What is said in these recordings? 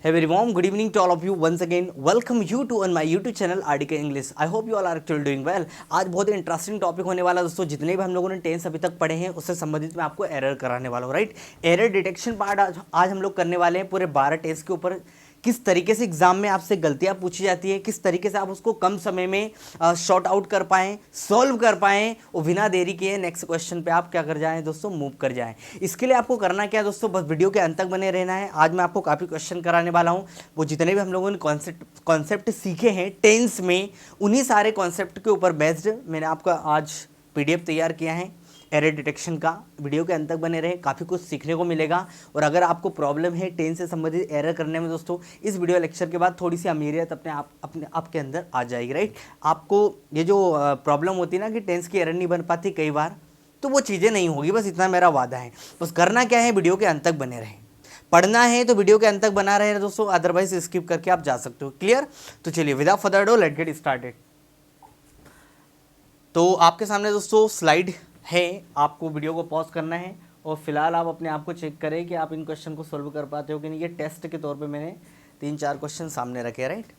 Hey very warm good evening to all of you once again. Welcome you to on my YouTube channel RDK English. I hope you all are actually doing well. आज बहुत ही interesting topic होने वाला है दोस्तों. जितने भी हम लोगों ने टेंस अभी तक पढ़े हैं उससे संबंधित मैं आपको एरर कराने वाला हूँ. राइट, एरर डिटेक्शन पार्ट आज हम लोग करने वाले हैं पूरे 12 टेस्ट के ऊपर. किस तरीके से एग्जाम में आपसे गलतियां पूछी जाती है, किस तरीके से आप उसको कम समय में शॉर्ट आउट कर पाएँ, सॉल्व कर पाएँ और बिना देरी किए नेक्स्ट क्वेश्चन पे आप क्या कर जाएं दोस्तों, मूव कर जाएं. इसके लिए आपको करना क्या है दोस्तों, बस वीडियो के अंत तक बने रहना है. आज मैं आपको काफ़ी क्वेश्चन कराने वाला हूं. वो जितने भी हम लोगों ने कॉन्सेप्ट सीखे हैं टेंस में, उन्हीं सारे कॉन्सेप्ट के ऊपर बेस्ड मैंने आपका आज PDF तैयार किया है एरर डिटेक्शन का. वीडियो के अंत तक बने रहे, काफ़ी कुछ सीखने को मिलेगा. और अगर आपको प्रॉब्लम है टेंस से संबंधित एरर करने में दोस्तों, इस वीडियो लेक्चर के बाद थोड़ी सी अमीरियत अपने आपके अंदर आ जाएगी. राइट, आपको ये जो प्रॉब्लम होती है ना कि टेंस की एरर नहीं बन पाती कई बार, तो वो चीज़ें नहीं होगी. बस इतना मेरा वादा है. बस करना क्या है, वीडियो के अंत तक बने रहें. पढ़ना है तो वीडियो के अंत तक बना रहे दोस्तों, अदरवाइज स्किप करके आप जा सकते हो. क्लियर? तो चलिए without further do let get started. तो आपके सामने दोस्तों स्लाइड है, आपको वीडियो को पॉज करना है और फिलहाल आप अपने आप को चेक करें कि आप इन क्वेश्चन को सॉल्व कर पाते हो कि नहीं. ये टेस्ट के तौर पे मैंने 3-4 क्वेश्चन सामने रखे. राइट,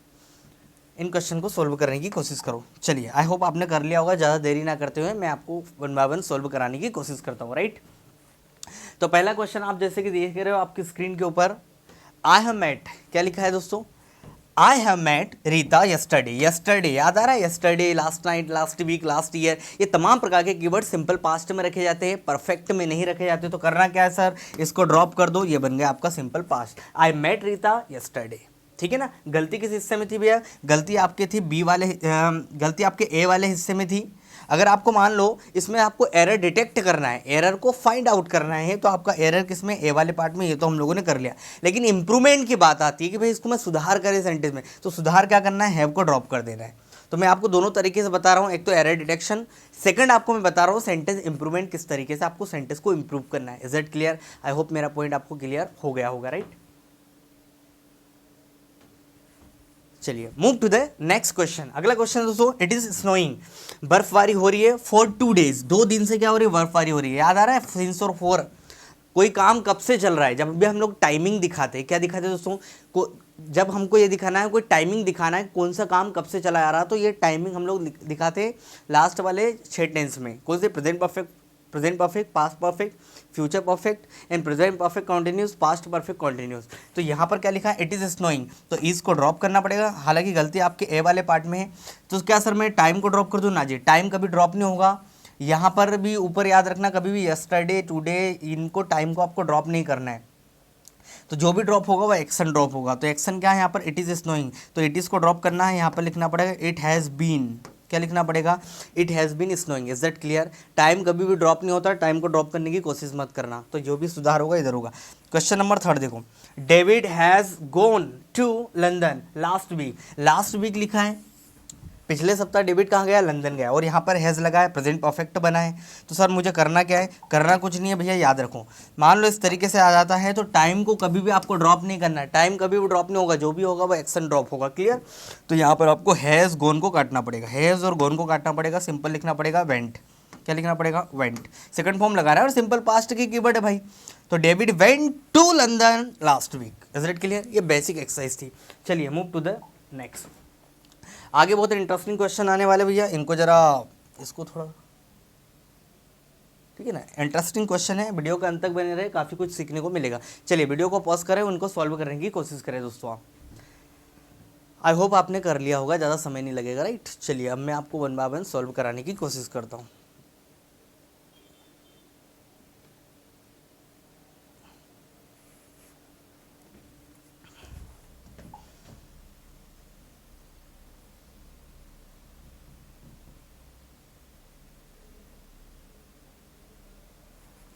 इन क्वेश्चन को सॉल्व करने की कोशिश करो. चलिए, आई होप आपने कर लिया होगा. ज़्यादा देरी ना करते हुए मैं आपको 1 बाय 1 सॉल्व कराने की कोशिश करता हूँ. राइट, तो पहला क्वेश्चन आप जैसे कि देख रहे हो आपकी स्क्रीन के ऊपर, आई हैव मेट, क्या लिखा है दोस्तों, I have met Rita yesterday. Yesterday याद आ रहा है, yesterday, last night, last week, last year, ये तमाम प्रकार के कीवर्ड सिंपल पास्ट में रखे जाते हैं, परफेक्ट में नहीं रखे जाते. तो करना क्या है सर, इसको ड्रॉप कर दो, ये बन गया आपका simple past. I met Rita yesterday. ठीक है ना. गलती किस हिस्से में थी भैया, गलती आपके थी बी वाले, गलती आपके ए वाले हिस्से में थी. अगर आपको मान लो इसमें आपको एरर डिटेक्ट करना है, एरर को फाइंड आउट करना है, तो आपका एरर किस में, ए वाले पार्ट में, ये तो हम लोगों ने कर लिया. लेकिन इंप्रूवमेंट की बात आती है कि भाई इसको मैं सुधार करें सेंटेंस में, तो सुधार क्या करना है, हैव को ड्रॉप कर देना है. तो मैं आपको दोनों तरीके से बता रहा हूँ, एक तो एरर डिटेक्शन, सेकंड आपको मैं बता रहा हूँ सेंटेंस इंप्रूवमेंट, किस तरीके से आपको सेंटेंस को इंप्रूव करना है. Is it clear? I hope मेरा पॉइंट आपको क्लियर हो गया होगा. राइट, चलिए move to the next question. अगला क्वेश्चन दोस्तों, इट इज स्नोइंग, बर्फबारी हो रही है फॉर 2 days, 2 दिन से क्या हो रही है, बर्फबारी हो रही है. याद आ रहा है, सिंस और फॉर, कोई काम कब से चल रहा है. जब भी हम लोग टाइमिंग दिखाते हैं, क्या दिखाते हैं दोस्तों को, जब हमको ये दिखाना है, कोई टाइमिंग दिखाना है कौन सा काम कब से चला आ रहा, तो ये टाइमिंग हम लोग दिखाते हैं लास्ट वाले 6 टेंस में. कौन से, present perfect, past perfect, future perfect and present perfect continuous, past perfect continuous. तो यहाँ पर क्या लिखा है, इट इज स्नोइंग, तो इज को ड्रॉप करना पड़ेगा. हालांकि गलती आपके ए वाले पार्ट में है, तो क्या सर मैं टाइम को ड्रॉप कर दूँ ना जी, टाइम कभी ड्रॉप नहीं होगा. यहाँ पर भी ऊपर याद रखना, कभी भी यस्टरडे, टुडे, इनको टाइम को आपको ड्रॉप नहीं करना है. तो जो भी ड्रॉप होगा वो एक्शन ड्रॉप होगा. तो एक्शन क्या है यहाँ पर, इट इज स्नोइंग, तो इट इज को ड्रॉप करना है. यहाँ पर लिखना पड़ेगा इट हैज़ बीन, क्या लिखना पड़ेगा, it has been snowing. Is that clear? Time कभी भी ड्रॉप नहीं होता, टाइम को ड्रॉप करने की कोशिश मत करना. तो जो भी सुधार होगा इधर होगा. क्वेश्चन नंबर 3 देखो, David has gone to London last week. Last week लिखा है, पिछले सप्ताह डेविड कहाँ गया, लंदन गया, और यहाँ पर हैज़ लगा है, प्रेजेंट परफेक्ट बना है. तो सर मुझे करना क्या है, करना कुछ नहीं है भैया, याद रखो. मान लो इस तरीके से आ जाता है, तो टाइम को कभी भी आपको ड्रॉप नहीं करना है. टाइम कभी भी ड्रॉप नहीं होगा, जो भी होगा वो एक्शन ड्रॉप होगा. क्लियर? तो यहाँ पर आपको हैज़ गोन को काटना पड़ेगा, हैज़ और गोन को काटना पड़ेगा. सिंपल लिखना पड़ेगा वेंट, क्या लिखना पड़ेगा, वेंट. सेकंड फॉर्म लगा रहा है और सिंपल पास्ट की कीवर्ड है भाई. तो David went to London last week. Is it clear? ये बेसिक एक्सरसाइज थी. चलिए मूव टू द नेक्स्ट. आगे बहुत इंटरेस्टिंग क्वेश्चन आने वाले भैया, इनको जरा, इसको थोड़ा, ठीक है ना, इंटरेस्टिंग क्वेश्चन है, वीडियो के अंत तक बने रहे, काफ़ी कुछ सीखने को मिलेगा. चलिए वीडियो को पॉज करें, उनको सॉल्व करने की कोशिश करें दोस्तों. आप, आई होप आपने कर लिया होगा, ज़्यादा समय नहीं लगेगा. राइट, चलिए अब मैं आपको 1 बाय 1 सॉल्व कराने की कोशिश करता हूँ.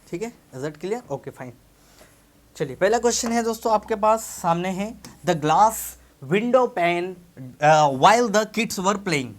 ठीक है, is it clear? Okay fine. चलिए पहला क्वेश्चन है दोस्तों आपके पास सामने है, the glass window pan while the kids were playing.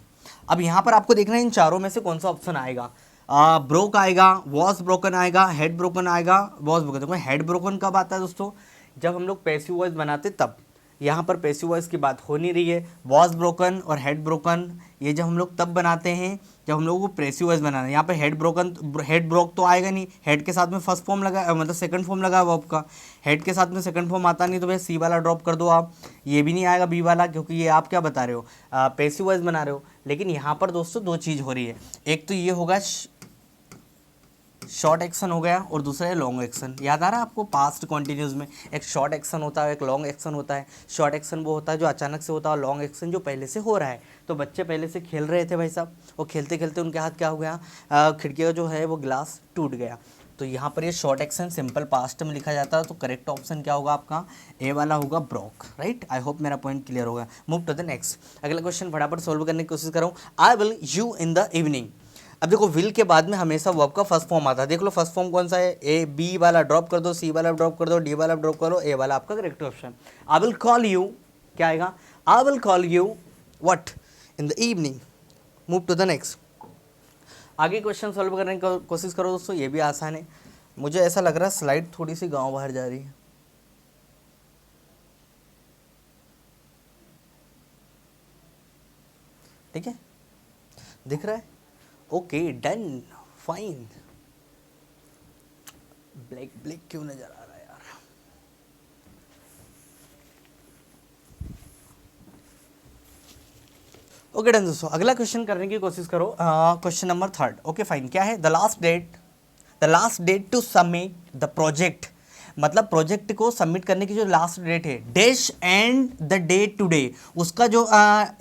अब यहाँ पर आपको देखना है इन चारों में से कौन सा ऑप्शन आएगा. ब्रोक आएगा, वॉज ब्रोकन आएगा, हेड ब्रोकन आएगा, वॉज ब्रोकन. देखो हेड ब्रोकन कब आता है दोस्तों, जब हम लोग पैसिव वॉइस बनाते तब. यहाँ पर पैसिव वॉइस की बात हो नहीं रही है। वॉज ब्रोकन और हेड ब्रोकन ये जब हम लोग तब बनाते हैं जब हम लोगों को पैसिव वॉइस बनाना है। यहाँ पर हेड ब्रोकन, हेड ब्रोक तो आएगा नहीं, हेड के साथ में फर्स्ट फॉर्म लगा, मतलब सेकंड फॉर्म लगा वर्ब का, हेड के साथ में सेकंड फॉर्म आता नहीं तो भैया सी वाला ड्रॉप कर दो आप, ये भी नहीं आएगा बी वाला, क्योंकि ये आप क्या बता रहे हो, पैसिव वॉइस बना रहे हो। लेकिन यहाँ पर दोस्तों दो चीज़ हो रही है, एक तो ये होगा शॉर्ट एक्शन हो गया और दूसरा है लॉन्ग एक्शन। याद आ रहा है आपको, पास्ट कॉन्टिन्यूस में एक शॉर्ट एक्शन होता है, एक लॉन्ग एक्शन होता है। शॉर्ट एक्शन वो होता है जो अचानक से होता है, और लॉन्ग एक्शन जो पहले से हो रहा है। तो बच्चे पहले से खेल रहे थे भाई साहब, और खेलते खेलते उनके हाथ क्या हो गया, खिड़की का जो है वो ग्लास टूट गया। तो यहाँ पर ये शॉर्ट एक्शन सिंपल पास्ट में लिखा जाता है। तो करेक्ट ऑप्शन क्या होगा आपका, ए वाला होगा, ब्रोक, राइट। आई होप मेरा पॉइंट क्लियर होगा। Move to the next. अगला क्वेश्चन फटाफट सोल्व करने की कोशिश करूँ। I will you in the evening. अब देखो विल के बाद में हमेशा वर्ब का फर्स्ट फॉर्म आता है। देख लो फर्स्ट फॉर्म कौन सा है, ए, बी वाला ड्रॉप कर दो, सी वाला ड्रॉप कर दो, डी वाला ड्रॉप करो, ए वाला आपका correct option. I will call you, क्या आएगा, I will call you what in the evening. Move to the next. आगे क्वेश्चन सॉल्व करने की कोशिश करो दोस्तों, ये भी आसान है। मुझे ऐसा लग रहा है स्लाइड थोड़ी सी गाँव बाहर जा रही है, ठीक है, दिख रहा है, okay done fine. Black black क्यों नजर आ रहा है यार। ओके डन दोस्तों, अगला क्वेश्चन करने की कोशिश करो। Question number 3। ओके फाइन, क्या है, the last date to submit the project, मतलब प्रोजेक्ट को सबमिट करने की जो लास्ट डेट है, dash and the date today, उसका जो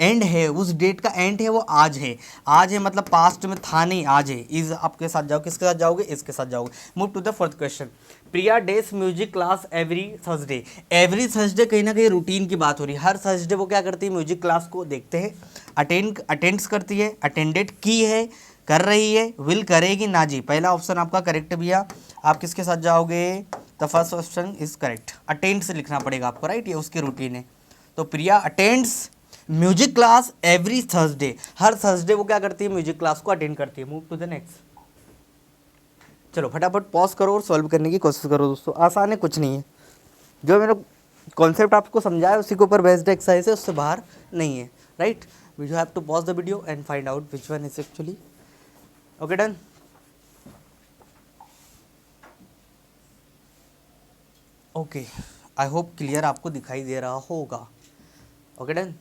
एंड है, उस डेट का एंड है वो आज है। आज है मतलब पास्ट में था नहीं, आज है। इज आपके साथ जाओ, किसके साथ जाओगे, इसके साथ जाओगे। Move to the fourth question. Priya does music class every Thursday. Every Thursday कहीं ना कहीं रूटीन की बात हो रही है। हर थर्सडे वो क्या करती है, म्यूजिक क्लास को देखते हैं, अटेंड्स करती है, अटेंडेड की है, कर रही है, विल करेगी ना जी। पहला ऑप्शन आपका करेक्ट भैया। आप किसके साथ जाओगे, the first option is correct, attend से लिखना पड़ेगा आपको, राइट, ये उसकी रूटीन है। तो Priya attends music class every Thursday, हर थर्सडे वो क्या करती है, म्यूजिक क्लास को अटेंड करती है। Move to the next. चलो फटाफट पॉज करो और सॉल्व करने की कोशिश करो दोस्तों, आसान है, कुछ नहीं है। जो मैंने कॉन्सेप्ट आपको समझाया उसी के ऊपर बेस्ड एक्सरसाइज है, उससे बाहर नहीं है, right. We have to pause the video and find out which one is actually. Okay done. Okay, I hope clear आपको दिखाई दे रहा होगा। Okay done.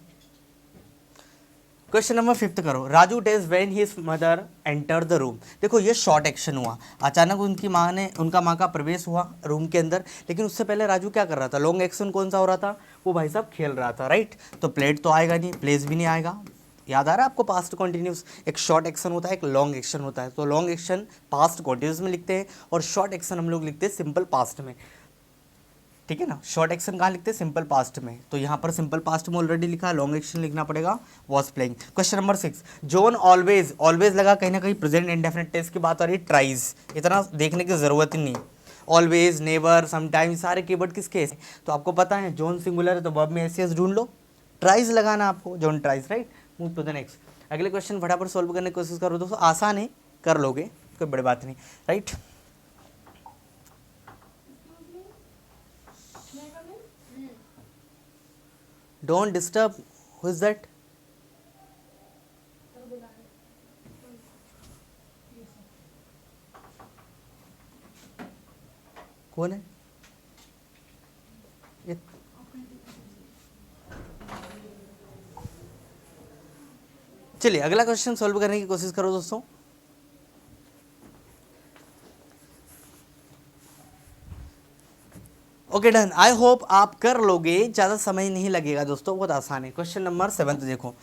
क्वेश्चन नंबर 5 करो। राजू टेज when his mother enter the room. देखो ये शॉर्ट एक्शन हुआ, अचानक उनका माँ का प्रवेश हुआ रूम के अंदर, लेकिन उससे पहले राजू क्या कर रहा था, लॉन्ग एक्शन कौन सा हो रहा था, वो भाई साहब खेल रहा था, राइट। तो प्लेट तो आएगा नहीं, प्लेस भी नहीं आएगा। याद आ रहा है आपको, पास्ट कॉन्टिन्यूस, एक शॉर्ट एक्शन होता है, एक लॉन्ग एक्शन होता है। तो लॉन्ग एक्शन पास्ट कॉन्टिन्यूस में लिखते हैं और शॉर्ट एक्शन हम लोग लिखते हैं सिंपल पास्ट में, ठीक है ना। शॉर्ट एक्शन कहाँ लिखते हैं, सिंपल पास्ट में। तो यहाँ पर सिंपल पास्ट में ऑलरेडी लिखा है, लॉन्ग एक्शन लिखना पड़ेगा, was playing. Question number 6। John always, always लगा कहीं ना कहीं प्रेजेंट इंडेफिनिट टेंस की बात आ रही है, ट्राइज, इतना देखने की जरूरत ही नहीं। ऑलवेज, नेवर, समटाइम, सारे कीवर्ड किसके हैं, तो आपको पता है जॉन सिंगुलर है तो वर्ब में एस ढूंढ लो, ट्राइज लगाना आपको, John tries, right. Move to the next. अगले क्वेश्चन फटाफट सॉल्व करने की कोशिश करो दोस्तों, आसान है, कर लोगे, कोई बड़ी बात नहीं, right. Don't disturb. Who is that? कौन है ये? चलिए अगला क्वेश्चन सॉल्व करने की कोशिश करो दोस्तों। ओके डन, आई होप आप कर लोगे, ज़्यादा समय नहीं लगेगा दोस्तों, बहुत आसान है। क्वेश्चन नंबर 7 देखो।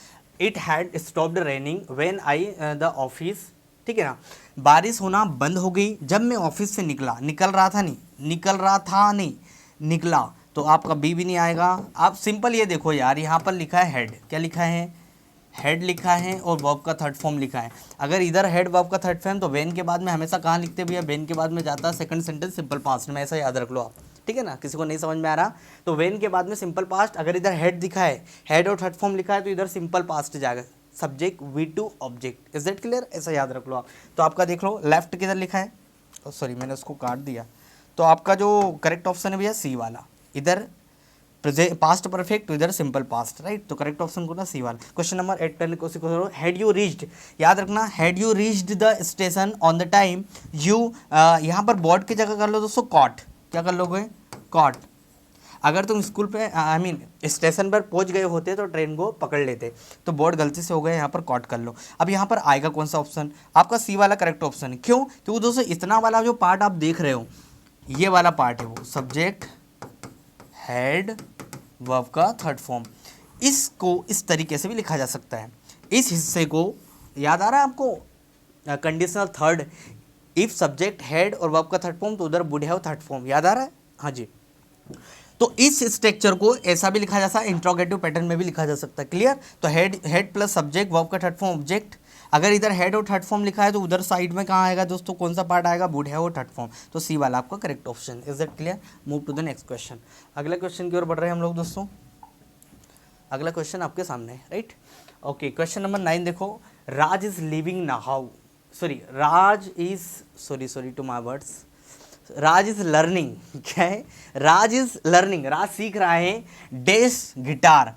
It had stopped raining when I the office, ठीक है ना, बारिश होना बंद हो गई जब मैं ऑफिस से निकला। निकल रहा था नहीं, निकला, तो आपका बी भी नहीं आएगा। आप सिंपल ये देखो यार, यहाँ पर लिखा है हेड, क्या लिखा है, हेड लिखा है और वर्ब का थर्ड फॉर्म लिखा है। अगर इधर हेड वर्ब का थर्ड फॉर्म, तो वेन के बाद में हमेशा कहाँ लिखते भैया, वेन के बाद में जाता है सेकंड सेंटेंस सिंपल पास्ट में, ऐसा याद रख लो आप, ठीक है ना। किसी को नहीं समझ में आ रहा तो वेन के बाद में सिंपल पास्ट, अगर इधर हेड दिखा है, हेड और थर्ड फॉर्म लिखा है, तो इधर सिंपल पास्ट जाएगा, subject V two object, is that clear, ऐसा याद रख लो आप। तो आपका देख लो लेफ्ट किधर लिखा है, सॉरी मैंने उसको काट दिया, तो आपका जो करेक्ट ऑप्शन है भैया सी वाला, इधर पास्ट परफेक्ट इधर सिंपल पास्ट, राइट। तो करेक्ट ऑप्शन को ना सी वाला। क्वेश्चन नंबर 8 10 को करो, हैड यू रीच्ड, याद रखना had you reached the station on the time you, यहाँ पर बॉट की जगह कर लो दोस्तों कॉट, क्या कर लोगे कॉट। अगर तुम स्कूल पे आई मीन स्टेशन पर पहुंच गए होते तो ट्रेन को पकड़ लेते, तो बोर्ड गलती से हो गए, यहाँ पर कॉट कर लो। अब यहाँ पर आएगा कौन सा ऑप्शन, आपका सी वाला करेक्ट ऑप्शन है। क्यों? क्योंकि दोस्तों इतना वाला जो पार्ट आप देख रहे हो, ये वाला पार्ट है वो सब्जेक्ट हेड वर्ब का थर्ड फॉर्म, इसको इस तरीके से भी लिखा जा सकता है। इस हिस्से को याद आ रहा है आपको, conditional third, if subject head और वर्ब का थर्ड फॉर्म तो उधर वुड हैव थर्ड फॉर्म, याद आ रहा है, हाँ जी। तो इस स्ट्रक्चर को ऐसा भी लिखा जा सकता है, इंट्रोगेटिव पैटर्न में भी लिखा जा सकता है, क्लियर। तो हेड प्लस सब्जेक्ट वर्ब का थर्ड फॉर्म ऑब्जेक्ट, अगर इधर हेड और थर्ड फॉर्म लिखा है तो उधर साइड में कहाँ आएगा दोस्तों, कौन सा पार्ट आएगा, वुड हैव और थर्ड फॉर्म, तो सी वाला आपका correct option. Is that clear? Move to the next question. अगले क्वेश्चन की ओर बढ़ रहे हैं हम लोग दोस्तों। अगला क्वेश्चन आपके सामने है, राइट। ओके, क्वेश्चन नंबर 9 देखो, Raj is living now, Raj is learning, क्या है, राज इज लर्निंग, राज सीख रहा है dash guitar,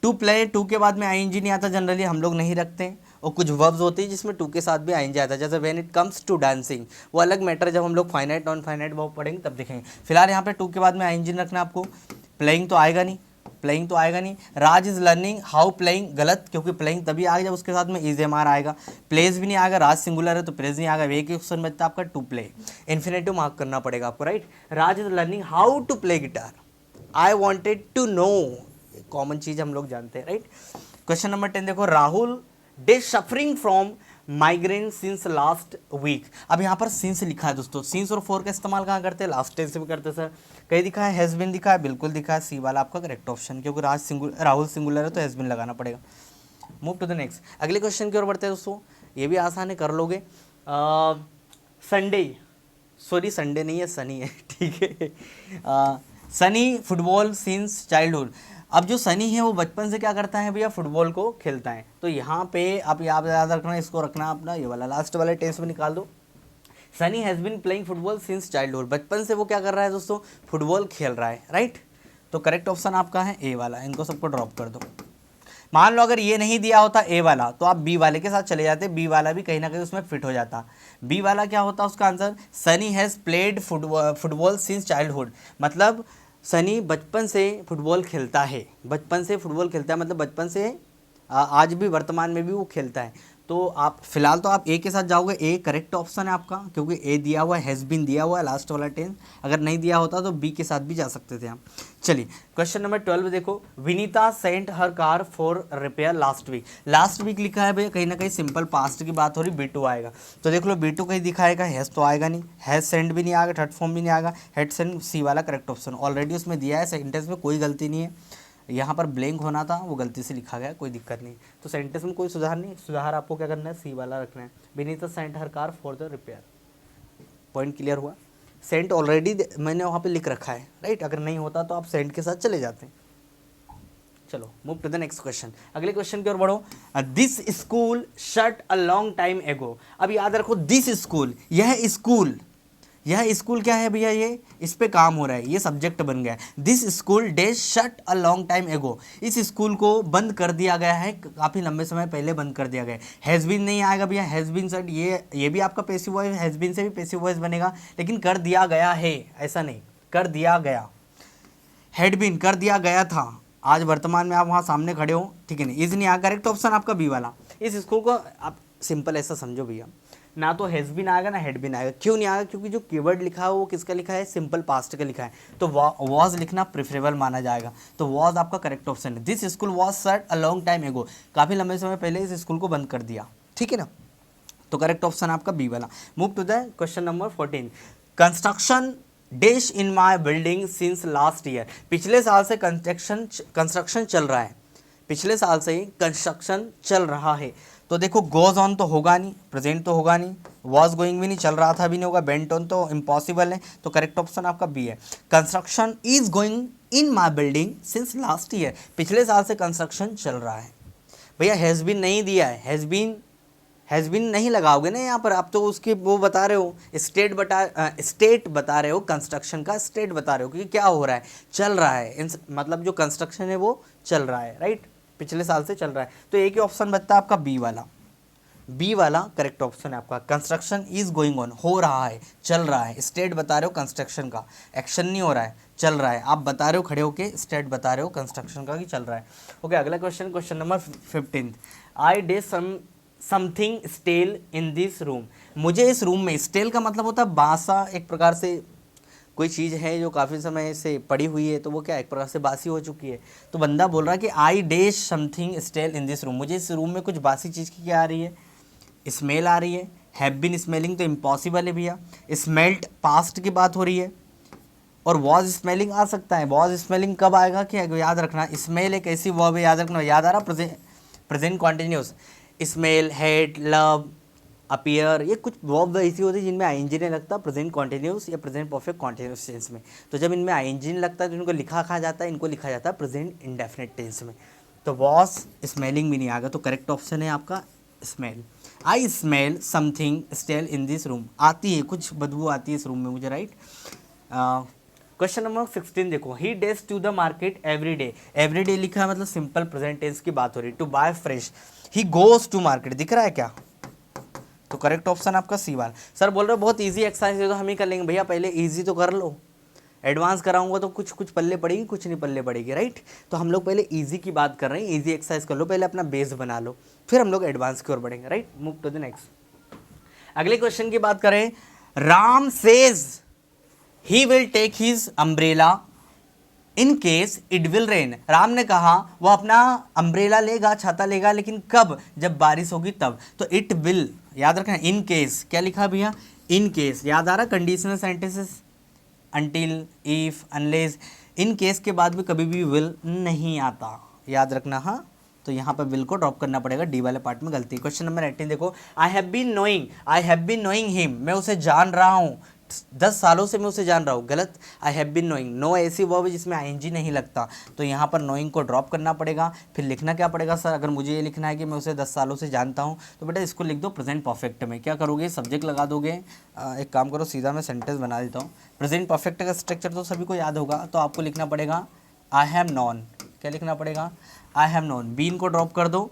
to play, to के बाद में आईएनजी नहीं आता, जनरली हम लोग नहीं रखते, और कुछ वर्ब्स होते हैं जिसमें टू के साथ भी आईएनजी आता है, जैसे when it comes to dancing, वो अलग मैटर, जब हम लोग फाइनाइट नॉन फाइनाइट वर्ब पढ़ेंगे तब देखेंगे। फिलहाल यहाँ पे टू के बाद में आईएनजी रखना आपको। प्लेइंग तो आएगा नहीं, राज इज लर्निंग हाउ प्लेइंग, गलत, क्योंकि प्लेइंग तभी आएगा जब उसके साथ में इज एम आर आएगा, प्लेज भी नहीं आएगा, राज सिंगुलर है तो प्लेज नहीं आएगा, एक क्वेश्चन बचता है आपका टू प्ले, इन्फिनेटिव मार्क करना पड़ेगा आपको, right. Raj is learning how to play guitar, I wanted to know, common चीज हम लोग जानते हैं, राइट। क्वेश्चन नंबर 10 देखो, राहुल डे suffering from migraine since last week. अब यहाँ पर सिंस लिखा है दोस्तों, सिंस और फॉर का इस्तेमाल कहाँ करते हैं, लास्ट टेंस में करते हैं सर। कहीं दिखा है हैज़ बीन दिखा है, बिल्कुल दिखा है, सी वाला आपका करेक्ट ऑप्शन, क्योंकि राहुल सिंगुलर है तो हैज़ बीन लगाना पड़ेगा। मूव टू द नेक्स्ट, अगले क्वेश्चन की ओर बढ़ते हैं दोस्तों, ये भी आसान है, कर लोगे। संडे नहीं है, सनी है, ठीक है। सनी फुटबॉल सिंस चाइल्डहुड, अब जो सनी है वो बचपन से क्या करता है भैया, फुटबॉल को खेलता है, तो यहाँ पे आप याद रखना, इसको रखना अपना, ये वाला लास्ट वाला टेंस में निकाल दो। Sunny has been playing football since childhood, बचपन से वो क्या कर रहा है दोस्तों, फुटबॉल खेल रहा है, राइट। तो करेक्ट ऑप्शन आपका है ए वाला, इनको सबको ड्रॉप कर दो। मान लो अगर ये नहीं दिया होता ए वाला तो आप बी वाले के साथ चले जाते, बी वाला भी कहीं ना कहीं उसमें फिट हो जाता। बी वाला क्या होता उसका answer, Sunny has played football since childhood, मतलब सनी बचपन से फुटबॉल खेलता है, मतलब बचपन से आज भी वर्तमान में भी वो खेलता है। तो आप फिलहाल तो आप ए के साथ जाओगे, ए करेक्ट ऑप्शन है आपका, क्योंकि ए दिया हुआ है, हैज़ बीन दिया हुआ है लास्ट वाला टेंस, अगर नहीं दिया होता तो बी के साथ भी जा सकते थे आप। चलिए क्वेश्चन नंबर 12 देखो, Vinita sent her car for repair last week लिखा है भैया, कहीं ना कहीं सिंपल पास्ट की बात हो रही, B2 आएगा, तो देख लो B2 कहीं दिखाएगा, हैज़ तो आएगा नहीं, हैज़ सेंड भी नहीं आएगा, थर्ड फॉर्म भी नहीं आएगा, हेड सेंड, सी वाला करेक्ट ऑप्शन, ऑलरेडी उसमें दिया है, सेंटेंस में कोई गलती नहीं है, यहाँ पर ब्लैंक होना था वो गलती से लिखा गया, कोई दिक्कत नहीं, तो सेंटेंस में कोई सुधार नहीं, सुधार आपको क्या करना है, सी वाला रखना है, Vinita sent her car for the repair. Point clear हुआ, सेंट ऑलरेडी मैंने वहाँ पे लिख रखा है, राइट, अगर नहीं होता तो आप सेंट के साथ चले जाते हैं। चलो move to the next question, अगले क्वेश्चन की ओर बढ़ो। This school shut a long time ago, अब याद रखो दिस स्कूल, यह स्कूल क्या है भैया, ये इस पे काम हो रहा है, ये सब्जेक्ट बन गया है। This school day shut a long time एगो, इस स्कूल को बंद कर दिया गया है, काफ़ी लंबे समय पहले बंद कर दिया गया है। हैज़ बीन नहीं आएगा भैया, हैज़ बीन शट, ये भी आपका पैसिव वॉइस, हैज़ बीन से भी पैसिव वॉइस बनेगा, लेकिन कर दिया गया है ऐसा नहीं, कर दिया गया, हैड बीन कर दिया गया था, आज वर्तमान में आप वहाँ सामने खड़े हो, ठीक है नहीं, इज नहीं आएगा, करेक्ट ऑप्शन आपका बी वाला। इस स्कूल को आप सिंपल ऐसा समझो भैया, ना तो हैज़ बीन आएगा ना हेड बीन आएगा, क्यों नहीं आएगा, क्योंकि जो कीवर्ड लिखा है वो किसका लिखा है, सिंपल पास्ट का लिखा है, तो वॉज लिखना प्रेफरेबल माना जाएगा, तो वॉज आपका करेक्ट ऑप्शन है। This school was shut a long time एगो, काफ़ी लंबे समय पहले इस स्कूल को बंद कर दिया, ठीक है ना, तो करेक्ट ऑप्शन आपका बी वाला। Move to the question number 14, construction dash in my building since last year, पिछले साल से कंस्ट्रक्शन चल रहा है, पिछले साल से ही कंस्ट्रक्शन चल रहा है, तो देखो गोज ऑन तो होगा नहीं, प्रेजेंट तो होगा नहीं, वॉज गोइंग भी नहीं, चल रहा था भी नहीं होगा, बेंट ऑन तो इम्पॉसिबल है, तो करेक्ट ऑप्शन आपका बी है। Construction is going in my building since last year, पिछले साल से कंस्ट्रक्शन चल रहा है भैया, हैज़ बीन नहीं दिया है, हैज़ बीन नहीं लगाओगे ना यहाँ पर, आप तो उसकी वो बता रहे हो, स्टेट बता रहे हो, कंस्ट्रक्शन का स्टेट बता रहे हो कि क्या हो रहा है, चल रहा है, मतलब जो कंस्ट्रक्शन है वो चल रहा है, राइट, पिछले साल से चल रहा है। तो एक ही ऑप्शन बचता है आपका बी वाला, बी वाला करेक्ट ऑप्शन है आपका। कंस्ट्रक्शन इज गोइंग ऑन, हो रहा है, चल रहा है, स्टेट बता रहे हो कंस्ट्रक्शन का, एक्शन नहीं हो रहा है, चल रहा है, आप बता रहे हो खड़े होके, स्टेट बता रहे हो कंस्ट्रक्शन का कि चल रहा है। ओके, अगला क्वेश्चन, क्वेश्चन नंबर 15, आई डे something stale in this room, मुझे इस रूम में, स्टेल का मतलब होता है बासा, एक प्रकार से कोई चीज़ है जो काफ़ी समय से पड़ी हुई है तो वो क्या एक प्रकार से बासी हो चुकी है। तो बंदा बोल रहा है कि I dash something stale in this room, मुझे इस रूम में कुछ बासी चीज़ की क्या आ रही है, स्मेल आ रही है। हैव बीन स्मेलिंग तो इम्पॉसिबल है भैया, स्मेल्ट पास्ट की बात हो रही है, और वॉज स्मेलिंग आ सकता है। वॉज स्मेलिंग कब आएगा क्या, याद रखना, स्मेल एक ऐसी वर्ब है, याद रखना, याद आ रहा, present continuous, smell, hate, love, appear, ये कुछ वर्ब ऐसी होती है जिनमें आईएनजी नहीं लगता प्रेजेंट कॉन्टिन्यूस या प्रेजेंट परफेक्ट कॉन्टिन्यूस टेंस में। तो जब इनमें आईएनजी नहीं लगता तो इनको लिखा खा जाता है, इनको लिखा जाता है प्रेजेंट इंडेफिनिट टेंस में। तो वॉज स्मेलिंग भी नहीं आएगा, तो करेक्ट ऑप्शन है आपका smell. I smell something stale in this room, आती है कुछ बदबू आती है इस रूम में मुझे, राइट। क्वेश्चन नंबर 16 देखो, he days to the market every day, every day लिखा है मतलब सिंपल प्रेजेंट टेंस की बात हो रही है। To buy fresh, he goes to market, दिख रहा है क्या, तो करेक्ट ऑप्शन आपका सी वाला। सर बोल रहे हो बहुत इजी एक्सरसाइज है तो हम ही कर लेंगे, भैया पहले इजी तो कर लो, एडवांस कराऊंगा तो कुछ कुछ पल्ले पड़ेगी, कुछ नहीं पल्ले पड़ेगी, राइट। तो हम लोग पहले इजी की बात कर रहे हैं, इजी एक्सरसाइज कर लो, पहले अपना बेस बना लो, फिर हम लोग एडवांस की ओर बढ़ेंगे, right. Move to the next. अगले क्वेश्चन की बात करें, Ram says he will take his umbrella in case it will rain, Ram ने कहा वो अपना अम्ब्रेला लेगा, छाता लेगा, लेकिन कब, जब बारिश होगी तब। तो इट विल, याद रखना, इन केस क्या लिखा भैया, इन केस, याद आ रहा, conditional sentences, until, if, unless, in case के बाद भी कभी भी विल नहीं आता, याद रखना, हाँ। तो यहाँ पर विल को ड्रॉप करना पड़ेगा, डी वाले पार्ट में गलती। क्वेश्चन नंबर 18 देखो, I have been knowing him, मैं उसे जान रहा हूँ, 10 सालों से मैं उसे जान रहा हूँ, गलत, I have been knowing, no ऐसी वर्ब है जिसमें आईएनजी नहीं लगता, तो यहाँ पर नोइंग को ड्रॉप करना पड़ेगा। फिर लिखना क्या पड़ेगा सर, अगर मुझे ये लिखना है कि मैं उसे 10 सालों से जानता हूँ तो बेटा इसको लिख दो प्रेजेंट परफेक्ट में, क्या करोगे, सब्जेक्ट लगा दोगे, एक काम करो सीधा मैं सेंटेंस बना देता हूँ। प्रेजेंट परफेक्ट का स्ट्रक्चर तो सभी को याद होगा, तो आपको लिखना पड़ेगा आई हैव नॉन, क्या लिखना पड़ेगा, आई हैव नॉन, बीन को ड्रॉप कर दो,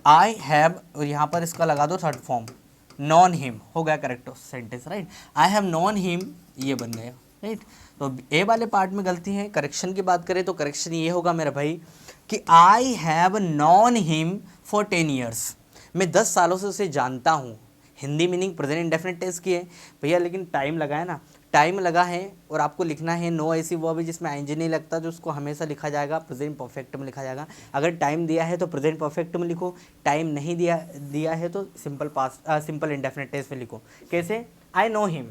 आई हैव, और यहाँ पर इसका लगा दो थर्ड फॉर्म, नॉन हिम, हो गया correct sentence, right. I have known him, ये बन गया, राइट। तो ए वाले पार्ट में गलती है। करेक्शन की बात करें तो करेक्शन ये होगा मेरा भाई कि I have known him for 10 years, मैं 10 सालों से उसे जानता हूँ। Hindi meaning present indefinite tense की है भैया, लेकिन टाइम लगा है ना, टाइम लगा है, और आपको लिखना है नो ऐसी वर्ब है जिसमें आईएनजी नहीं लगता, जो उसको हमेशा लिखा जाएगा प्रेजेंट परफेक्ट में लिखा जाएगा। अगर टाइम दिया है तो प्रेजेंट परफेक्ट में लिखो, टाइम नहीं दिया है तो सिंपल इंडेफिनिट टेंस में लिखो। कैसे, आई नो हिम,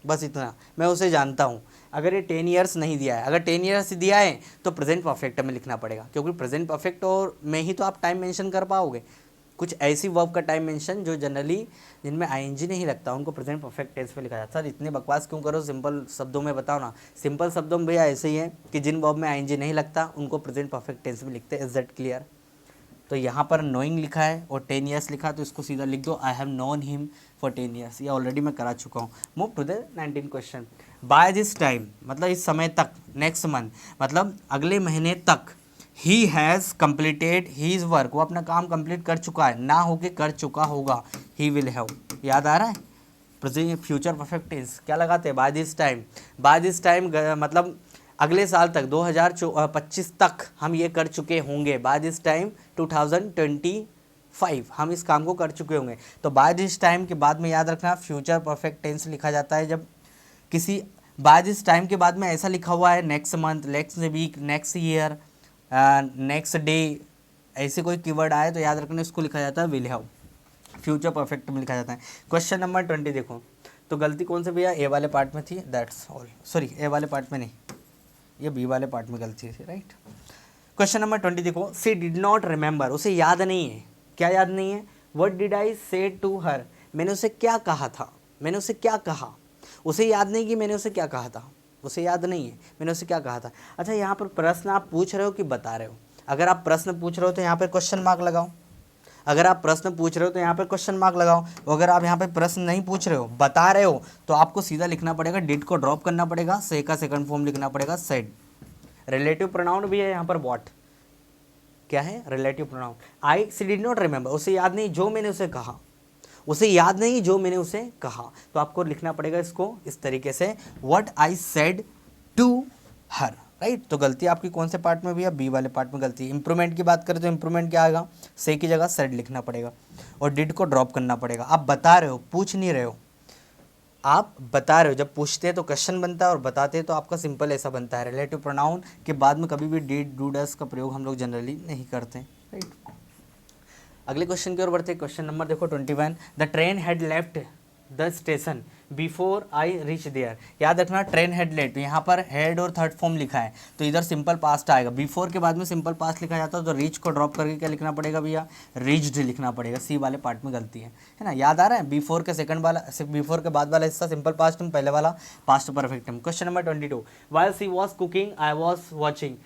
बस इतना, मैं उसे जानता हूँ। अगर ये 10 ईयर्स नहीं दिया है, अगर 10 ईयर्स दिया है तो प्रेजेंट परफेक्ट में लिखना पड़ेगा, क्योंकि प्रेजेंट परफेक्ट और में ही तो आप टाइम मेंशन कर पाओगे। कुछ ऐसी वर्ब का टाइम मेंशन जो जनरली जिनमें आईएनजी नहीं लगता उनको प्रेजेंट परफेक्ट टेंस में लिखा जाता है। सर इतने बकवास क्यों करो, सिंपल शब्दों में बताओ ना। सिंपल शब्दों में भैया ऐसे ही है कि जिन वर्ब में आईएनजी नहीं लगता उनको प्रेजेंट परफेक्ट टेंस में लिखते हैं। Is that clear? तो यहाँ पर नोइंग लिखा है और 10 ईयर्स लिखा है, तो इसको सीधा लिख दो I have known him for 10 years. ये ऑलरेडी मैं करा चुका हूँ। Move to the 19 question. By this time मतलब इस समय तक, नेक्स्ट मंथ मतलब अगले महीने तक, he has completed his work, वो अपना काम कंप्लीट कर चुका है, ना होके कर चुका होगा, ही विल हैव। याद आ रहा है? प्रेजेंट फ्यूचर परफेक्ट टेंस क्या लगाते हैं? By this time. By this time मतलब अगले साल तक 2025 तक हम ये कर चुके होंगे। बाय दिस टाइम 2025 हम इस काम को कर चुके होंगे। तो बाय दिस टाइम के बाद में याद रखना फ्यूचर परफेक्ट टेंस लिखा जाता है जब किसी बाय दिस टाइम के बाद में ऐसा लिखा हुआ है next month, next week, next year, next day, ऐसे कोई कीवर्ड आए तो याद रखना इसको लिखा जाता है विल हैव, फ्यूचर परफेक्ट में लिखा जाता है। क्वेश्चन नंबर 20 देखो, तो गलती कौन से भैया? ए वाले पार्ट में थी, दैट्स ऑल। सॉरी, ए वाले पार्ट में नहीं, ये बी वाले पार्ट में गलती थी, राइट। क्वेश्चन नंबर 20 देखो, सी डिड नॉट रिमेंबर, उसे याद नहीं है। क्या याद नहीं है? व्हाट डिड आई से टू हर, मैंने उसे क्या कहा था, मैंने उसे क्या कहा। उसे याद नहीं कि मैंने उसे क्या कहा था, उसे याद नहीं है मैंने उसे क्या कहा था। अच्छा, यहाँ पर प्रश्न आप पूछ रहे हो कि बता रहे हो? अगर आप प्रश्न पूछ रहे हो तो यहाँ पर क्वेश्चन मार्क लगाओ, अगर आप प्रश्न पूछ रहे हो तो यहाँ पे क्वेश्चन मार्क लगाओ, अगर आप यहाँ पे प्रश्न नहीं पूछ रहे हो, बता रहे हो, तो आपको सीधा लिखना पड़ेगा, डिड को ड्रॉप करना पड़ेगा, से का सेकंड फॉर्म लिखना पड़ेगा सेड। रिलेटिव प्रोनाउन भी है यहाँ पर व्हाट, क्या है relative pronoun. I she did not remember, उसे याद नहीं जो मैंने उसे कहा, उसे याद नहीं जो मैंने उसे कहा, तो आपको लिखना पड़ेगा इसको इस तरीके से, what I said to her, right. तो गलती आपकी कौन से पार्ट में भी है, बी वाले पार्ट में गलती। इंप्रूवमेंट की बात करें तो इंप्रूवमेंट क्या आएगा, से की जगह सेड लिखना पड़ेगा और डिड को ड्रॉप करना पड़ेगा। आप बता रहे हो, पूछ नहीं रहे हो, आप बता रहे हो। जब पूछते हैं तो क्वेश्चन बनता है और बताते हैं तो आपका सिंपल ऐसा बनता है। रिलेटिव प्रोनाउन के बाद में कभी भी डिड डू डस का प्रयोग हम लोग जनरली नहीं करते, राइट। अगले क्वेश्चन की ओर बढ़ते हैं। क्वेश्चन नंबर देखो 21, the train had left the station before I reach there. याद रखना ट्रेन हैड लेट, यहाँ पर हेड और थर्ड फॉर्म लिखा है तो इधर सिंपल पास्ट आएगा, बिफोर के बाद में सिंपल पास्ट लिखा जाता है तो रीच को ड्रॉप करके क्या लिखना पड़ेगा भैया, रीच्ड लिखना पड़ेगा। सी वाले पार्ट में गलती है ना, याद आ रहा है। बिफोर के सेकंड वाला, बिफोर के बाद वाला हिस्सा सिंपल पास्ट में, पहले वाला पास्ट परफेक्ट में। Question number 22, while she was cooking I was watching.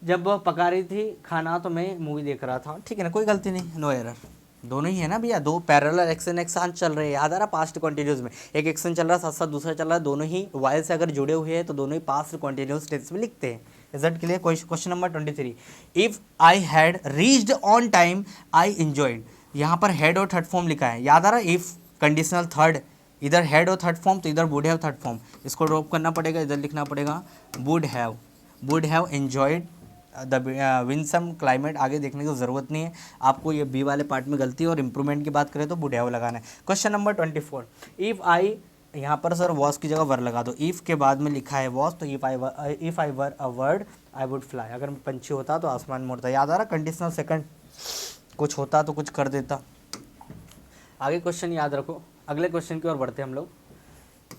जब वह पका रही थी खाना तो मैं मूवी देख रहा था, ठीक है ना, कोई गलती नहीं, नो एरर। दोनों ही है ना भैया, दो पैरेलल एक्शन एक साथ चल रहे हैं, याद आ रहा पास्ट कंटिन्यूस में, एक एक्शन चल रहा है साथ साथ दूसरा चल रहा है, दोनों ही वाइल से अगर जुड़े हुए हैं तो दोनों ही पास्ट कंटिन्यूस टेंस में लिखते हैं। रिजल्ट के लिए question number 23, if I had reached on time I enjoyed. यहाँ पर हेड और थर्ड फॉर्म लिखा है, याद आ रहा है, इफ कंडीशनल थर्ड, इधर हेड और थर्ड फॉर्म तो इधर वुड हैव थर्ड फॉर्म, इसको ड्रॉप करना पड़ेगा, इधर लिखना पड़ेगा would have enjoyed the Winsome climate. आगे देखने की ज़रूरत नहीं है आपको, ये बी वाले पार्ट में गलती है। और इंप्रूवमेंट की बात करें तो वुड हैव लगाना है। क्वेश्चन नंबर 24, इफ़ आई, यहाँ पर सर वॉज की जगह वर लगा दो, इफ़ के बाद में लिखा है वॉज, तो if I were a word I would fly. अगर मैं पंछी होता तो आसमान में उड़ता, याद आ रहा कंडीशनल सेकंड, कुछ होता तो कुछ कर देता। आगे क्वेश्चन याद रखो। अगले क्वेश्चन की ओर बढ़ते हैं हम लोग।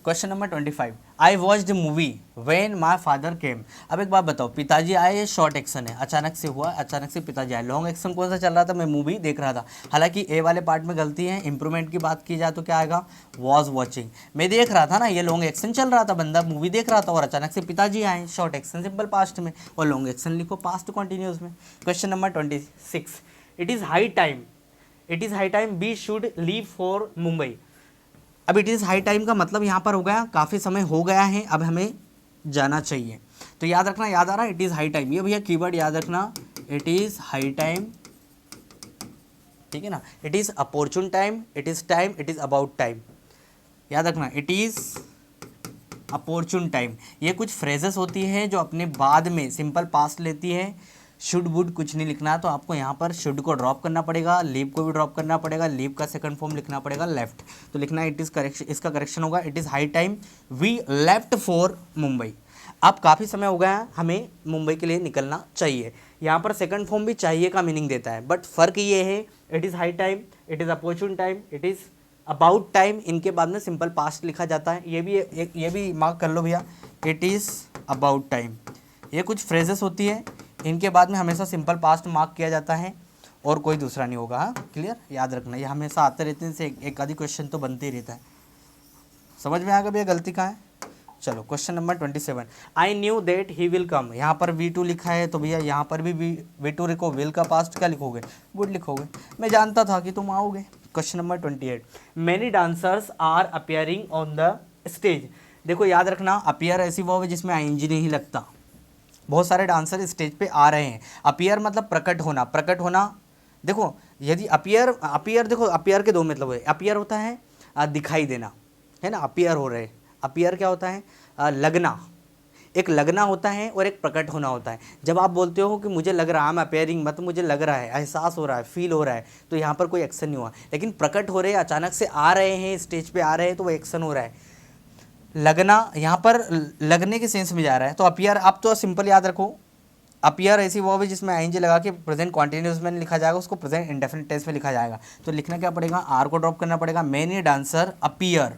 Question number 25, I watched movie when my father came. अब एक बात बताओ, पिताजी आए, ये शॉर्ट एक्शन है, अचानक से हुआ, अचानक से पिताजी आए। लॉन्ग एक्शन कौन सा चल रहा था, मैं मूवी देख रहा था। हालांकि ए वाले पार्ट में गलती है। इंप्रूवमेंट की बात की जाए तो क्या आएगा, वॉज वॉचिंग। मैं देख रहा था ना, ये लॉन्ग एक्शन चल रहा था, बंदा मूवी देख रहा था और अचानक से पिताजी आए, शॉर्ट एक्शन सिंपल पास्ट में, और लॉन्ग एक्शन लिखो पास्ट कॉन्टिन्यूस में। Question number 26, it is high time we should leave for Mumbai. अब इट इज़ हाई टाइम का मतलब यहाँ पर हो गया काफ़ी समय हो गया है, अब हमें जाना चाहिए। तो याद रखना, याद आ रहा है इट इज़ हाई टाइम, ये भैया कीवर्ड याद रखना, इट इज़ हाई टाइम, ठीक है ना। It is opportune time, it is time, it is about time, याद रखना इट इज़ अपॉर्चुन टाइम। ये कुछ फ्रेजेस होती है जो अपने बाद में सिंपल पास्ट लेती है। शुड वुड कुछ नहीं लिखना, तो आपको यहाँ पर शुड को ड्रॉप करना पड़ेगा, लीव को भी ड्रॉप करना पड़ेगा, लीव का सेकंड फॉर्म लिखना पड़ेगा लेफ्ट, तो लिखना इट इज़ करेक्शन, इसका करेक्शन होगा it is high time we left for Mumbai. अब काफ़ी समय हो गया, हमें मुंबई के लिए निकलना चाहिए। यहाँ पर सेकंड फॉर्म भी चाहिए का मीनिंग देता है, बट फ़र्क ये है it is high time, it is opportune time, it is about time, इनके बाद में सिंपल पास्ट लिखा जाता है। ये भी मार्क कर लो भैया, इट इज़ अबाउट टाइम। ये कुछ फ्रेजेस होती है, इनके बाद में हमेशा सिंपल पास्ट मार्क किया जाता है और कोई दूसरा नहीं होगा। हाँ क्लियर, याद रखना, ये हमेशा आते रहते हैं, से एक आधी क्वेश्चन तो बनते ही रहता है। समझ में आ गया भैया गलती कहाँ है। चलो question number 27, I knew that he will come. यहाँ पर V2 लिखा है तो भैया यहाँ पर भी V2 लिखो, विल का पास्ट क्या लिखोगे, वुड लिखोगे, मैं जानता था कि तुम आओगे। Question number 28, many dancers are appearing on the stage. देखो याद रखना, अपियर ऐसी वर्ब है जिसमें ING नहीं लगता। बहुत सारे डांसर स्टेज पे आ रहे हैं। अपियर मतलब प्रकट होना, प्रकट होना। देखो यदि अपियर देखो अपियर के दो मतलब है। अपियर होता है दिखाई देना, है ना, अपियर हो रहे। अपियर क्या होता है, लगना। एक लगना होता है और एक प्रकट होना होता है। जब आप बोलते हो कि मुझे लग रहा है, आई एम अपियरिंग, मतलब मुझे लग रहा है, एहसास हो रहा है, फील हो रहा है, तो यहाँ पर कोई एक्शन नहीं हुआ। लेकिन प्रकट हो रहे हैं, अचानक से आ रहे हैं, स्टेज पे आ रहे हैं, तो वो एक्शन हो रहा है। लगना यहाँ पर लगने के सेंस में जा रहा है। तो अपियर, आप तो सिंपल याद रखो, अपियर ऐसी वर्ब है जिसमें ING लगा के प्रेजेंट कॉन्टिन्यूस में लिखा जाएगा, उसको प्रेजेंट इंडेफिनिट टेंस में लिखा जाएगा। तो लिखना क्या पड़ेगा, आर को ड्रॉप करना पड़ेगा, मैनी डांसर अपियर,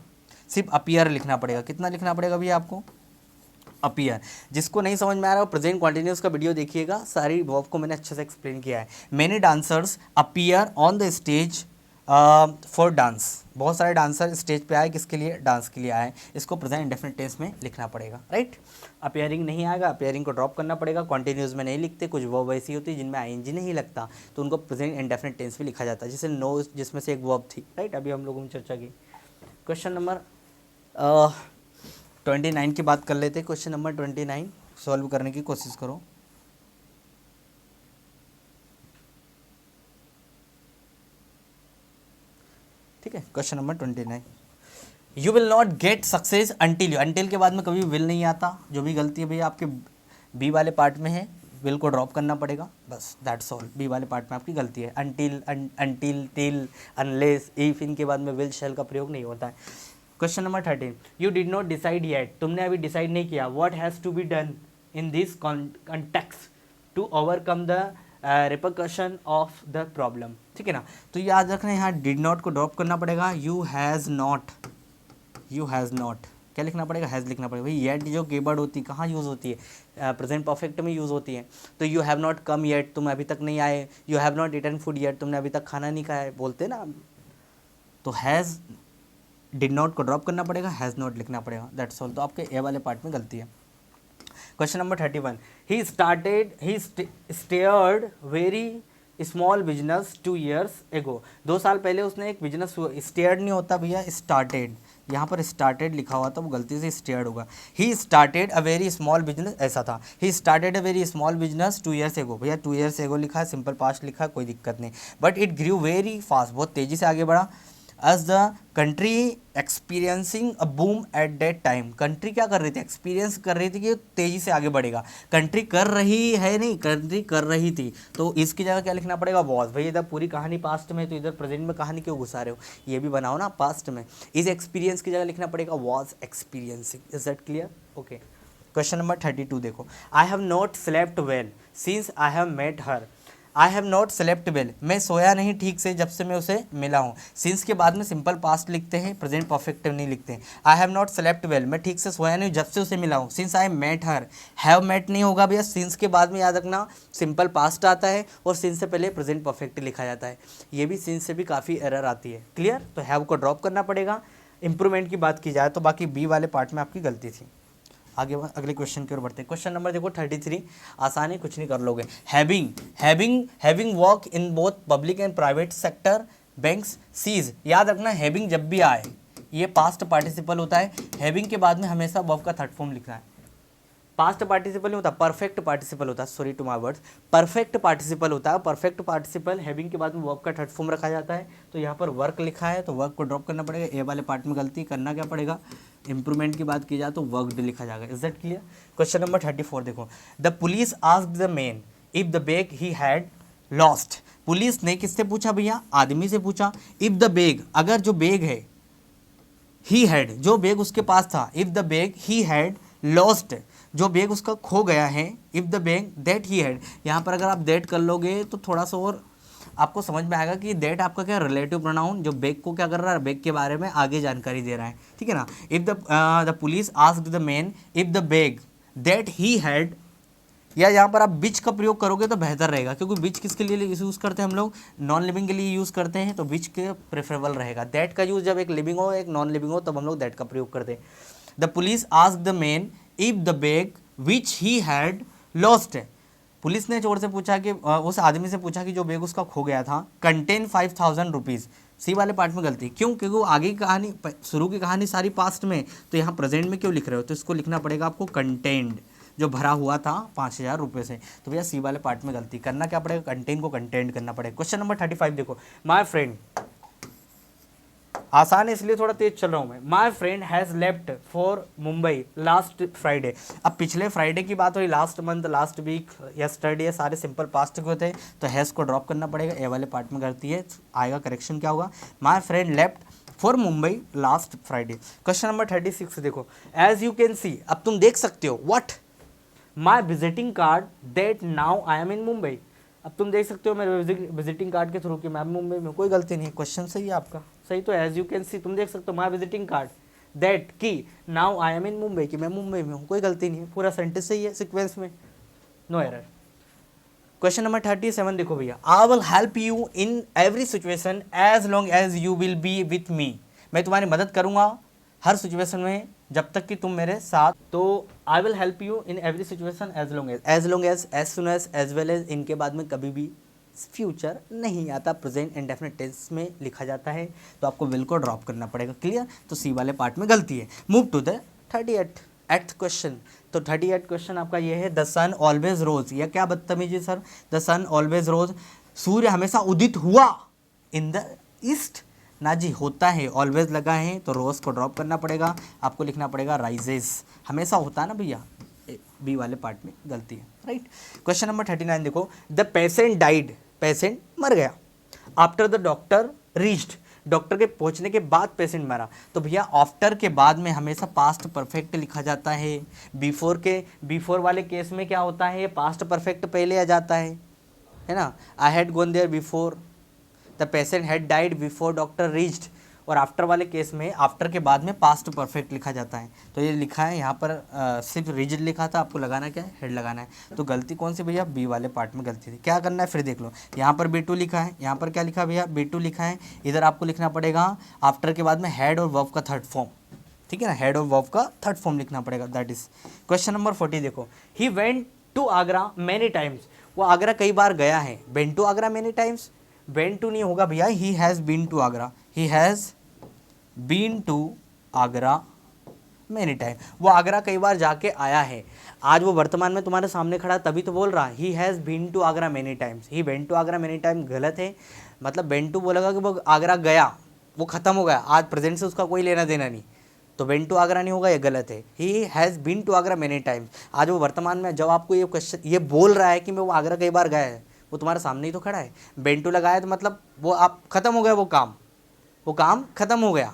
सिर्फ अपियर लिखना पड़ेगा। कितना लिखना पड़ेगा भैया आपको, अपियर। जिसको नहीं समझ में आ रहा है प्रेजेंट कॉन्टिन्यूस का वीडियो देखिएगा, सारी वर्ब को मैंने अच्छे से एक्सप्लेन किया है। Many dancers appear on the stage for dance. बहुत सारे डांसर स्टेज पे आए, किसके लिए, डांस के लिए आए। इसको प्रेजेंट इंडेफिनिट टेंस में लिखना पड़ेगा, राइट। अपेयरिंग नहीं आएगा, अपेयरिंग को ड्रॉप करना पड़ेगा। कॉन्टिन्यूस में नहीं लिखते, कुछ वर्ब ऐसी होती है जिनमें आईएनजी नहीं लगता तो उनको प्रेजेंट इंडेफिनिट टेंस भी लिखा जाता है, जैसे नो जिसमें से एक वर्ब थी, राइट, अभी हम लोगों ने चर्चा की। क्वेश्चन नंबर 29 की बात कर लेते हैं। क्वेश्चन नंबर 29 सॉल्व करने की कोशिश करो। ठीक है, question number 29, you will not get success until you, until के बाद में कभी विल नहीं आता, जो भी गलती है भैया आपके बी वाले पार्ट में है, विल को ड्रॉप करना पड़ेगा, बस दैट्स ऑल। बी वाले पार्ट में आपकी गलती है, अंटिल टिल अनलेस इफ, इनके बाद में विल शैल का प्रयोग नहीं होता है। Question number 13, you did not decide yet, तुमने अभी डिसाइड नहीं किया, what has to be done in this context to overcome the repercussion of the problem, ठीक है ना। तो याद रखना यहाँ डिड नॉट को ड्रॉप करना पड़ेगा, यू हैज़ नॉट क्या लिखना पड़ेगा, हैज़ लिखना पड़ेगा। भाई येट जो कीवर्ड होती है कहाँ यूज़ होती है, प्रेजेंट परफेक्ट में यूज़ होती है। तो you have not come yet, तुम अभी तक नहीं आए, you have not eaten food yet, तुमने अभी तक खाना नहीं खाया है, बोलते ना। तो हैज़ डिड नॉट को ड्रॉप करना पड़ेगा, हैज़ नॉट लिखना पड़ेगा, दैट्स ऑल। तो आपके ए वाले पार्ट में गलती है। Question number 31, he started very small business 2 years एगो, 2 साल पहले उसने एक बिजनेस, स्टेयर्ड नहीं होता भैया, स्टार्टेड, यहाँ पर स्टार्टेड लिखा हुआ था, वो गलती से स्टेयर्ड होगा। He started a very small business, ऐसा था, he started a very small business 2 years एगो, भैया 2 years एगो लिखा है, सिंपल पास्ट लिखा है, कोई दिक्कत नहीं। But it grew very fast, बहुत तेज़ी से आगे बढ़ा। As the country experiencing a boom at that time, country क्या कर रही थी, एक्सपीरियंस कर रही थी कि तेज़ी से आगे बढ़ेगा। कंट्री कर रही है नहीं, कंट्री कर रही थी, तो इसकी जगह क्या लिखना पड़ेगा, वॉज। भाई इधर पूरी कहानी पास्ट में, तो इधर प्रेजेंट में कहानी क्यों घुसा रहे हो, ये भी बनाओ ना पास्ट में। इस एक्सपीरियंस की जगह लिखना पड़ेगा was experiencing. Is that clear? Okay. Question number 32 देखो, I have not slept well since I have met her, I have not slept well, मैं सोया नहीं ठीक से जब से मैं उसे मिला हूँ। सिंस के बाद में सिंपल पास्ट लिखते हैं, प्रेजेंट परफेक्ट नहीं लिखते हैं। आई हैव नॉट स्लेप्ट वेल, मैं ठीक से सोया नहीं जब से उसे मिला हूँ। Since I met her, have met नहीं होगा भैया, सिंस के बाद में याद रखना सिंपल पास्ट आता है और सिंस से पहले प्रेजेंट परफेक्ट लिखा जाता है। ये भी सिंस से भी काफ़ी एरर आती है, क्लियर। तो हैव को ड्रॉप करना पड़ेगा। इंप्रूवमेंट की बात की जाए तो बाकी बी वाले पार्ट में आपकी गलती थी। आगे अगले क्वेश्चन की ओर बढ़ते हैं। क्वेश्चन नंबर देखो 33, आसान है, कुछ नहीं कर लोगे। Having work in both public and private sector banks sees, याद रखना हैविंग जब भी आए ये पास्ट पार्टिसिपल होता है। हैविंग के बाद में हमेशा वर्ब का थर्ड फॉर्म लिखना है। पास्ट पार्टिसिपल नहीं होता, परफेक्ट पार्टिसिपल होता है, sorry to my words, perfect participle होता है। परफेक्ट पार्टिसिपल हैविंग के बाद में वर्ब का थर्ड फॉर्म रखा जाता है। तो यहाँ पर वर्क लिखा है तो वर्क को ड्रॉप करना पड़ेगा। ए वाले पार्ट में गलती करना क्या पड़ेगा, इंप्रूवमेंट की बात की जाए तो वर्कड लिखा जाएगा। Is that clear? Question number 34 देखो, the police asked the man if the bag he had lost, police ने किससे पूछा भैया, आदमी से पूछा। इफ द बैग, अगर जो बैग है, ही हैड, जो बैग उसके पास था, if the bag he had lost, जो बैग उसका खो गया है, if the bag that he had, यहाँ पर अगर आप दैट कर लोगे तो थोड़ा सा और आपको समझ में आएगा कि दैट आपका क्या रिलेटिव प्रोनाउन, जो बैग को क्या कर रहा है, बैग के बारे में आगे जानकारी दे रहा है, ठीक है ना। If the police asked the man if the bag that he had, या यहाँ पर आप विच का प्रयोग करोगे तो बेहतर रहेगा, क्योंकि विच किसके लिए यूज़ करते हैं हम लोग, नॉन लिविंग के लिए यूज़ करते हैं, तो विच के प्रेफरेबल रहेगा। दैट का यूज़ जब एक लिविंग हो एक नॉन लिविंग हो तब हम लोग दैट का प्रयोग करते हैं। The police asked the man if the bag which he had lost, police ने चोर से पूछा कि उस आदमी से पूछा कि जो बैग उसका खो गया था, कंटेन 5000 रुपीज़। सी वाले पार्ट में गलती क्यों, क्योंकि वो आगे की कहानी, शुरू की कहानी सारी पास्ट में, तो यहाँ प्रेजेंट में क्यों लिख रहे हो, तो इसको लिखना पड़ेगा आपको कंटेंड, जो भरा हुआ था 5000 रुपये से। तो भैया सी वाले पार्ट में गलती, करना क्या पड़ेगा, कंटेन को कंटेंट करना पड़ेगा। क्वेश्चन नंबर 35 देखो, माय फ्रेंड, आसान है इसलिए थोड़ा तेज चल रहा हूँ मैं। My friend has left for Mumbai last Friday, अब पिछले फ्राइडे की बात हुई, last month, last week, yesterday, सारे सिंपल पास्ट के होते हैं, तो हैज़ को ड्रॉप करना पड़ेगा। ए वाले पार्ट में गलती है, आएगा करेक्शन क्या होगा, my friend left for Mumbai last Friday. Question number 36 देखो, एज यू कैन सी, अब तुम देख सकते हो, what my visiting card that now I am in Mumbai, अब तुम देख सकते हो मेरे विजिटिंग कार्ड के थ्रू कि मैं मुंबई में, कोई गलती नहीं, क्वेश्चन सही है आपका, सही। तो एज यू कैन सी तुम देख सकते हो, माई विजिटिंग कार्ड दैट की now I am in Mumbai, कि मैं मुंबई में हूँ, कोई गलती नहीं है, पूरा सेंटेंस सही है सीक्वेंस में, नो एरर। क्वेश्चन नंबर 37 देखो भैया, I will help you in every situation as long as you will be with me, मैं तुम्हारी मदद करूँगा हर सिचुएशन में जब तक कि तुम मेरे साथ, तो I will help you in every situation as long as soon as well as, इनके बाद में कभी भी फ्यूचर नहीं आता, प्रेजेंट इंडेफिनिट टेंस में लिखा जाता है, तो आपको विल को ड्रॉप करना पड़ेगा। क्लियर? तो सी वाले पार्ट में गलती है। Move to the 38th question. तो 38th क्वेश्चन आपका ये है, द सन ऑलवेज रोज। यह क्या बदतमीजी सर, द सन ऑलवेज रोज, सूर्य हमेशा उदित हुआ इन द ईस्ट। ना जी, होता है, ऑलवेज लगा है तो रोज को ड्रॉप करना पड़ेगा, आपको लिखना पड़ेगा राइजेस। हमेशा होता है ना भैया, बी वाले पार्ट में गलती है, राइट। क्वेश्चन नंबर 39 देखो, द पेशेंट डाइड, पेशेंट मर गया, after the doctor reached, doctor के पहुंचने के बाद पेशेंट मरा। तो भैया आफ्टर के बाद में हमेशा पास्ट परफेक्ट लिखा जाता है, बिफोर वाले केस में क्या होता है, पास्ट परफेक्ट पहले आ जाता है ना। I had gone there before, the patient had died before doctor reached, और आफ्टर वाले केस में आफ्टर के बाद में पास्ट परफेक्ट लिखा जाता है। तो ये लिखा है यहाँ पर सिर्फ रीच्ड लिखा था, आपको लगाना क्या है, हेड लगाना है। तो गलती कौन सी भैया, बी वाले पार्ट में गलती थी। क्या करना है फिर देख लो, यहाँ पर B2 लिखा है, यहाँ पर क्या लिखा है भैया, B2 लिखा है। इधर आपको लिखना पड़ेगा आफ्टर के बाद में हैड और वर्ब का थर्ड फॉर्म, ठीक है ना, हेड और वर्ब का थर्ड फॉर्म लिखना पड़ेगा, दैट इज। क्वेश्चन नंबर 40 देखो, he went to Agra many times, वो आगरा कई बार गया है। Went to Agra many times, went to नहीं होगा भैया, he has been to Agra, he has been to Agra many time, वो आगरा कई बार जाके आया है। आज वो वर्तमान में तुम्हारे सामने खड़ा तभी तो बोल रहा है he has been to Agra many times, he went to Agra many time गलत है। मतलब वेंट टू बोलेगा कि वो आगरा गया, वो खत्म हो गया, आज प्रेजेंट से उसका कोई लेना देना नहीं, तो वेंट टू आगरा नहीं होगा, ये गलत है। He has been to Agra many times, आज वो वर्तमान में जब आपको ये क्वेश्चन ये बोल रहा है कि मैं वो आगरा कई बार गया है, वो तुम्हारे सामने ही तो खड़ा है। वेंट टू लगाया तो मतलब वो आप खत्म हो गया, वो काम खत्म हो गया,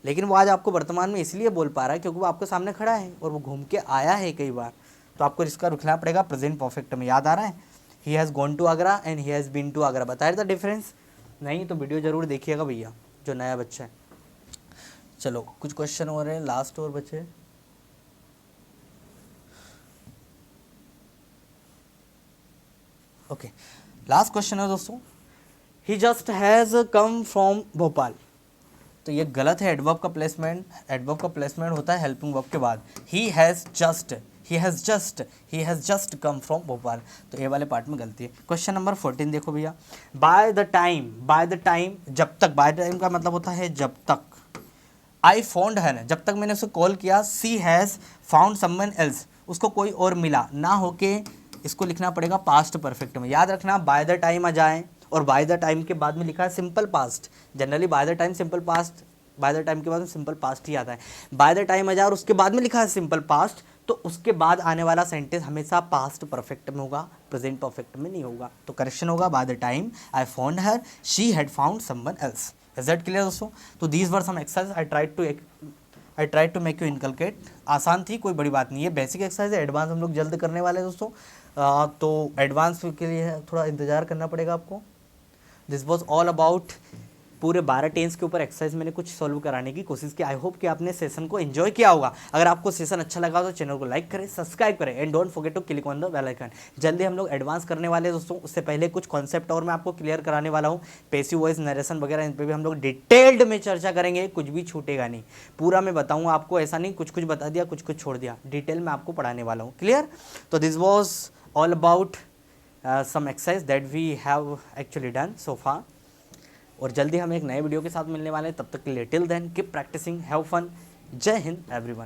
लेकिन वो आज आपको वर्तमान में इसलिए बोल पा रहा है क्योंकि वो आपके सामने खड़ा है और वो घूम के आया है कई बार, तो आपको इसका रुकना पड़ेगा प्रेजेंट परफेक्ट में। याद आ रहा है, he has gone to Agra and he has been to Agra, बताया था डिफरेंस? नहीं तो वीडियो जरूर देखिएगा भैया, जो नया बच्चा है। चलो कुछ क्वेश्चन हो रहे हैं, लास्ट और बचे। ओके, लास्ट क्वेश्चन है दोस्तों, he just has come from Bhopal. तो ये गलत है, एडवर्ब का प्लेसमेंट होता है हेल्पिंग वर्ब के बाद। He has just come from Bhopal, तो ये वाले पार्ट में गलती है। क्वेश्चन नंबर 14 देखो भैया, बाय द टाइम, जब तक, बाय द टाइम का मतलब होता है जब तक। आई फाउंड हर, जब तक मैंने उसे कॉल किया। सी हैज़ फाउंड समवन एल्स, उसको कोई और मिला, ना होके इसको लिखना पड़ेगा पास्ट परफेक्ट में। याद रखना, बाय द टाइम आ जाए और बाय द टाइम के बाद में लिखा है simple past, generally bye the time simple past, bye the time के बाद में सिंपल पास्ट ही आता है। बाय द टाइम आ जाए और उसके बाद में लिखा है सिंपल पास्ट, तो उसके बाद आने वाला सेंटेंस हमेशा पास्ट परफेक्ट में होगा, प्रेजेंट परफेक्ट में नहीं होगा। तो करेक्शन होगा, by the time I found her she had found someone else. Is that clear दोस्तों? तो these were some exercise I try to make you inculcate. आसान थी, कोई बड़ी बात नहीं है, बेसिक एक्सरसाइज है, एडवांस हम लोग जल्द करने वाले हैं दोस्तों। तो एडवांस के लिए थोड़ा इंतजार करना पड़ेगा आपको। दिस वॉज ऑल अबाउट पूरे 12 टेंस के ऊपर एक्सरसाइज मैंने कुछ सॉल्व कराने की कोशिश की। आई होप कि आपने सेशन को एंजॉय किया होगा। अगर आपको सेशन अच्छा लगा तो चैनल को लाइक करें, सब्सक्राइब करें and don't forget to click on the bell icon. जल्दी हम लोग एडवांस करने वाले हैं दोस्तों, उससे पहले कुछ कॉन्सेप्ट और मैं आपको क्लियर कराने वाला हूँ। पैसिव वॉइस नरेशन वगैरह इन पर भी हम लोग डिटेल्ड में चर्चा करेंगे, कुछ भी छूटेगा नहीं, पूरा मैं बताऊँगा आपको, ऐसा नहीं कुछ कुछ बता दिया कुछ कुछ छोड़ दिया, डिटेल में आपको पढ़ाने वाला हूँ। क्लियर? तो this was all about some exercise that we have actually done so far, और जल्दी हम एक नए वीडियो के साथ मिलने वाले हैं। तब तक के लिए till then keep practising, have fun, Jai Hind everyone.